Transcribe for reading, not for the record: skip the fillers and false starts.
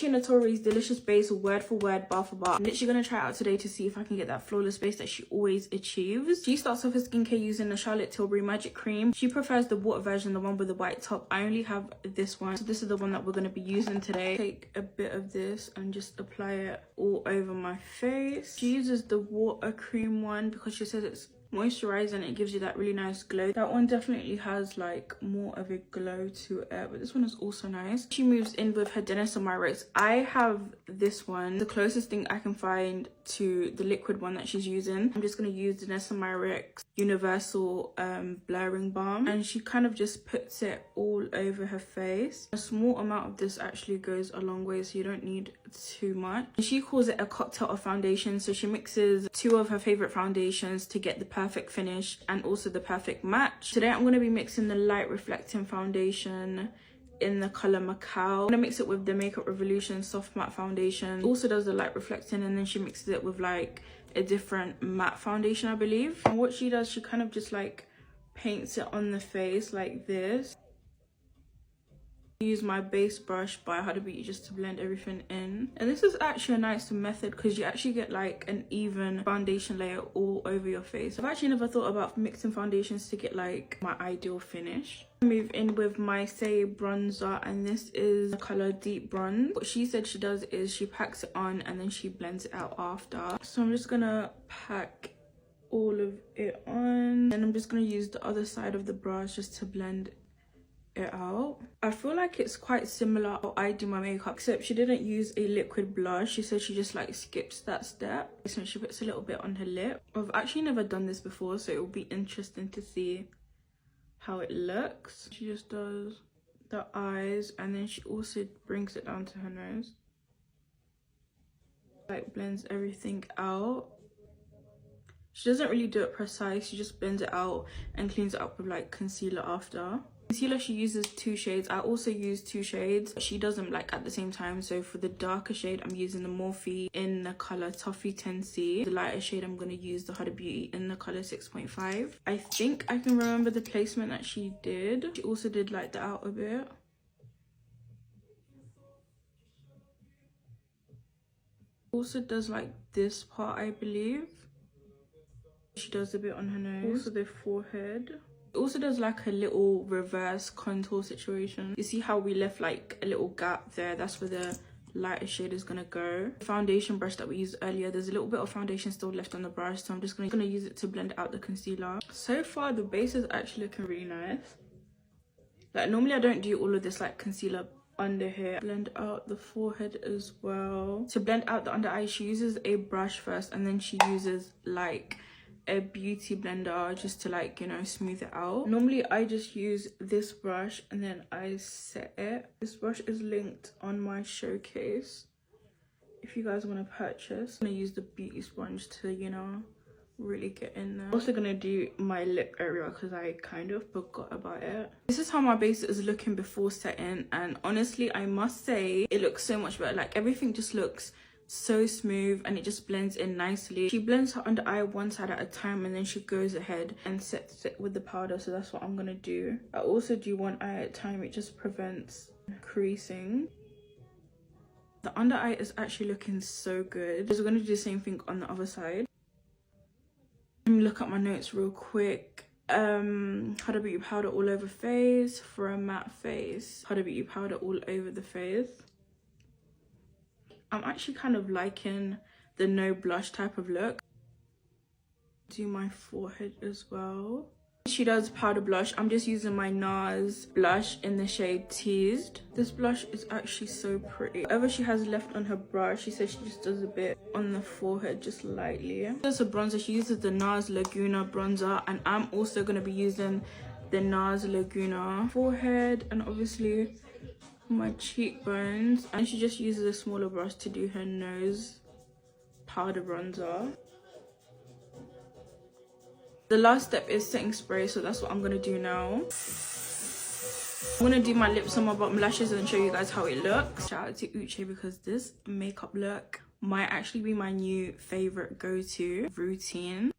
Notori's Delicious Base word for word bar for bar. I'm literally gonna try it out today to see if I can get that flawless base that she always achieves. She starts off her skincare using the Charlotte Tilbury Magic Cream. She prefers the water version, the one with the white top. I only have this one, so this is the one that we're gonna be using today. Take a bit of this and just apply it all over my face. She uses the water cream one because she says it's moisturizing. It gives you that really nice glow. That one definitely has like more of a glow to it, but this one is also nice. She moves in with her Dennis and Myrex. I have this one, the closest thing I can find to the liquid one that she's using. I'm just going to use Dennis and Myrex Universal Blurring Balm, and she kind of just puts it all over her face. A small amount of this actually goes a long way, so you don't need too much. She calls it a cocktail of foundation, so she mixes two of her favorite foundations to get the perfect finish and also the perfect match. Today I'm going to be mixing the light reflecting foundation in the color Macao. I'm gonna mix it with the Makeup Revolution soft matte foundation. Also does the light reflecting, and then she mixes it with like a different matte foundation, I believe. And what she does, she kind of just like paints it on the face like this. I use my base brush by Huda Beauty just to blend everything in, and this is actually a nice method because you actually get like an even foundation layer all over your face. I've actually never thought about mixing foundations to get like my ideal finish. Move in with my Say bronzer, and this is the color Deep Bronze. What she said she does is she packs it on and then she blends it out after. So I'm just gonna pack all of it on, and I'm just gonna use the other side of the brush just to blend it out. I feel like it's quite similar how I do my makeup, except she didn't use a liquid blush. She said she just like skips that step, so she puts a little bit on her lip. I've actually never done this before, so it will be interesting to see how it looks. She just does the eyes, and then she also brings it down to her nose, like blends everything out. She doesn't really do it precise, she just blends it out and cleans it up with like concealer after. Concealer, she uses 2 shades. I also use 2 shades, but she doesn't like at the same time. So for the darker shade, I'm using the Morphe in the color Toffee 10C. The lighter shade, I'm going to use the Huda Beauty in the color 6.5. I think I can remember the placement that she did. She also did like the outer bit. Also does like this part, I believe. She does a bit on her nose. Also the forehead. It also does like a little reverse contour situation. You see how we left like a little gap there? That's where the lighter shade is gonna go. The foundation brush that we used earlier, there's a little bit of foundation still left on the brush, so I'm just gonna use it to blend out the concealer. So far the base is actually looking really nice. Like normally I don't do all of this like concealer under here. Blend out the forehead as well. To blend out the under eye, she uses a brush first, and then she uses like a beauty blender just to like, you know, smooth it out. Normally I just use this brush and then I set it. This brush is linked on my showcase if you guys want to purchase. I'm gonna use the beauty sponge to, you know, really get in there. I'm also gonna do my lip area because I kind of forgot about it. This is how my base is looking before setting, and honestly I must say it looks so much better. Like everything just looks so smooth and it just blends in nicely. She blends her under eye one side at a time, and then she goes ahead and sets it with the powder, so that's what I'm gonna do. I also do one eye at a time. It just prevents creasing. The under eye is actually looking so good. So we're gonna do the same thing on the other side. Let me look at my notes real quick. Huda Beauty powder all over face. For a matte face, Huda Beauty powder all over the face. I'm actually kind of liking the no blush type of look. Do my forehead as well. She does powder blush. I'm just using my NARS blush in the shade Teased. This blush is actually so pretty. Whatever she has left on her brush, she says she just does a bit on the forehead, just lightly. There's a bronzer. She uses the NARS Laguna bronzer, and I'm also going to be using the NARS Laguna forehead and obviously my cheekbones. And she just uses a smaller brush to do her nose powder bronzer. The last step is setting spray, so that's what I'm gonna do now. I'm gonna do my lips and my bottom lashes and show you guys how it looks. Shout out to Uche because this makeup look might actually be my new favorite go-to routine.